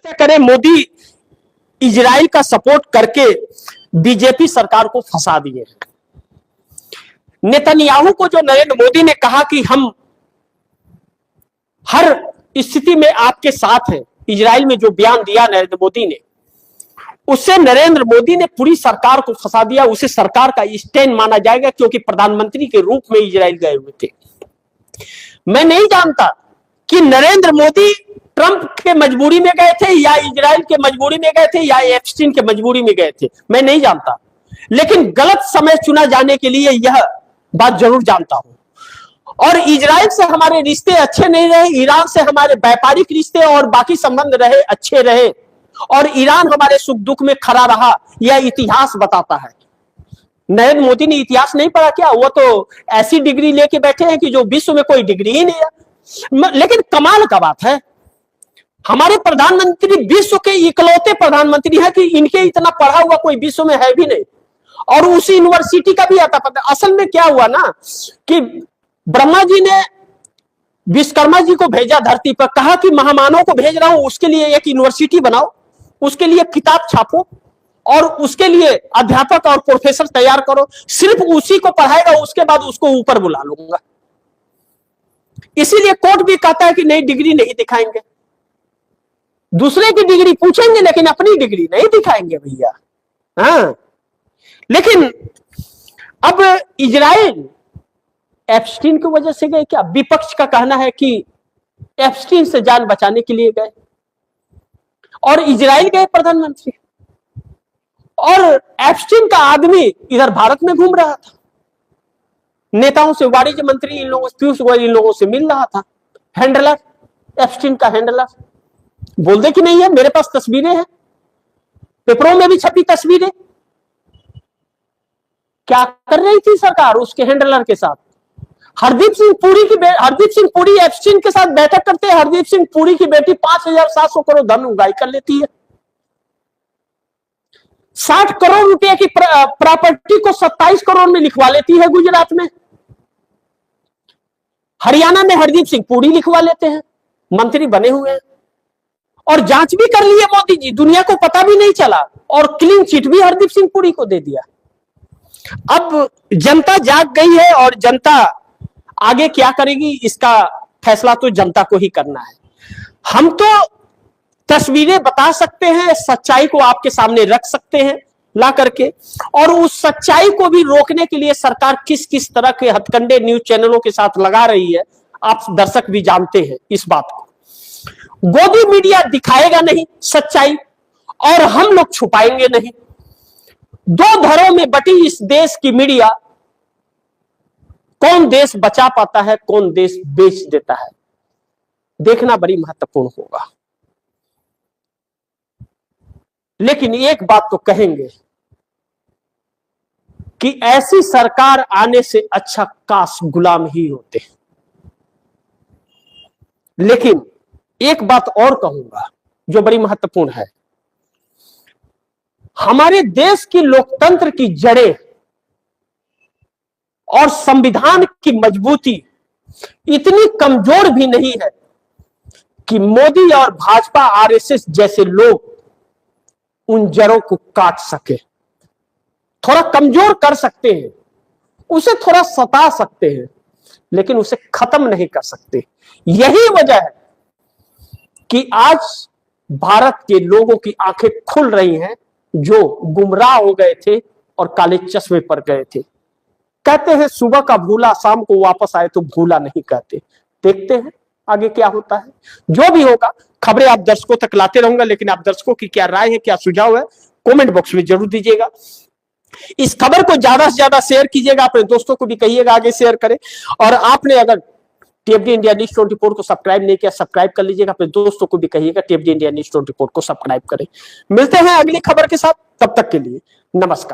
क्या करे, मोदी इजराइल का सपोर्ट करके बीजेपी सरकार को फंसा दिए। नेतन्याहू को जो नरेंद्र मोदी ने कहा कि हम हर स्थिति में आपके साथ हैं, इजराइल में जो बयान दिया नरेंद्र मोदी ने, उससे नरेंद्र मोदी ने पूरी सरकार को फंसा दिया। उसे सरकार का स्टैंड माना जाएगा क्योंकि प्रधानमंत्री के रूप में इजराइल गए हुए थे। मैं नहीं जानता कि नरेंद्र मोदी ट्रंप के मजबूरी में गए थे या इजराइल के मजबूरी में गए थे या एप्स्टीन के मजबूरी में गए थे, मैं नहीं जानता, लेकिन गलत समय चुना जाने के लिए यह बात जरूर जानता हूं। और इजराइल से हमारे रिश्ते अच्छे नहीं रहे, ईरान से हमारे व्यापारिक रिश्ते और बाकी संबंध रहे अच्छे रहे, और ईरान हमारे सुख दुख में खड़ा रहा, यह इतिहास बताता है। नरेंद्र मोदी ने इतिहास नहीं पढ़ा क्या? वो तो ऐसी डिग्री लेके बैठे हैं कि जो विश्व में कोई डिग्री ही नहीं है। लेकिन कमाल का बात है, हमारे प्रधानमंत्री विश्व के इकलौते प्रधानमंत्री है कि इनके इतना पढ़ा हुआ कोई विश्व में है भी नहीं, और उसी यूनिवर्सिटी का भी आता पता। असल में क्या हुआ ना कि ब्रह्मा जी ने विश्वकर्मा जी को भेजा धरती पर, कहा कि महामानव को भेज रहा हूं, उसके लिए एक यूनिवर्सिटी बनाओ, उसके लिए किताब छापो और उसके लिए अध्यापक और प्रोफेसर तैयार करो, सिर्फ उसी को पढ़ाएगा, उसके बाद उसको ऊपर बुला लूंगा। इसीलिए कोर्ट भी कहता है कि नहीं, डिग्री नहीं दिखाएंगे, दूसरे की डिग्री पूछेंगे लेकिन अपनी डिग्री नहीं दिखाएंगे भैया। हाँ, लेकिन अब इजराइल एप्स्टीन की वजह से गए क्या? विपक्ष का कहना है कि एप्स्टीन से जान बचाने के लिए गए, और इजराइल गए प्रधानमंत्री, और एप्स्टीन का आदमी इधर भारत में घूम रहा था, नेताओं से, वाणिज्य मंत्री इन लोगों, पीयूष गोयल इन लोगों से मिल रहा था। हैंडलर, एप्स्टीन का हैंडलर, बोल दे कि नहीं है, मेरे पास तस्वीरें हैं, पेपरों में भी छपी तस्वीरें। क्या कर रही थी सरकार उसके हैंडलर के साथ? हरदीप सिंह पुरी एप्स्टीन के साथ बैठक करते हैं। हरदीप सिंह पुरी की बेटी 5,700 करोड़ धन उगाई कर लेती है। 60 करोड़ रुपए की प्रॉपर्टी को 27 करोड़ में लिखवा लेती है गुजरात में। हरियाणा में हरदीप सिंह पुरी लिखवा लेते हैं, मंत्री बने हुए हैं, और जांच भी कर ली है मोदी जी, दुनिया को पता भी नहीं चला, और क्लीन चिट भी हरदीप सिंह पुरी को दे दिया। अब जनता जाग गई है, और जनता आगे क्या करेगी इसका फैसला तो जनता को ही करना है। हम तो तस्वीरें बता सकते हैं, सच्चाई को आपके सामने रख सकते हैं ला करके, और उस सच्चाई को भी रोकने के लिए सरकार किस किस तरह के हथकंडे न्यूज चैनलों के साथ लगा रही है, आप दर्शक भी जानते हैं इस बात को। गोदी मीडिया दिखाएगा नहीं सच्चाई, और हम लोग छुपाएंगे नहीं। दो धड़ों में बटी इस देश की मीडिया, कौन देश बचा पाता है, कौन देश बेच देता है, देखना बड़ी महत्वपूर्ण होगा। लेकिन एक बात तो कहेंगे कि ऐसी सरकार आने से अच्छा काश गुलाम ही होते। लेकिन एक बात और कहूंगा जो बड़ी महत्वपूर्ण है, हमारे देश की लोकतंत्र की जड़ें और संविधान की मजबूती इतनी कमजोर भी नहीं है कि मोदी और भाजपा आरएसएस जैसे लोग उन जड़ों को काट सके। थोड़ा कमजोर कर सकते हैं, उसे थोड़ा सता सकते हैं, लेकिन उसे खत्म नहीं कर सकते। यही वजह है कि आज भारत के लोगों की आंखें खुल रही हैं, जो गुमराह हो गए थे और काले चश्मे पर गए थे। कहते हैं सुबह का भूला शाम को वापस आए तो भूला नहीं कहते। देखते हैं आगे क्या होता है। जो भी होगा खबरें आप दर्शकों तक लाते रहूंगा, लेकिन आप दर्शकों की क्या राय है, क्या सुझाव है, कमेंट बॉक्स में जरूर दीजिएगा। इस खबर को ज्यादा से ज्यादा शेयर कीजिएगा, अपने दोस्तों को भी कहिएगा आगे शेयर करें। और आपने अगर टीएफडी इंडिया न्यूज 24 को सब्सक्राइब नहीं किया, सब्सक्राइब कर लीजिएगा, अपने दोस्तों को भी कहिएगा टीएफडी इंडिया न्यूज 24 को सब्सक्राइब करें। मिलते हैं अगली खबर के साथ, तब तक के लिए नमस्कार।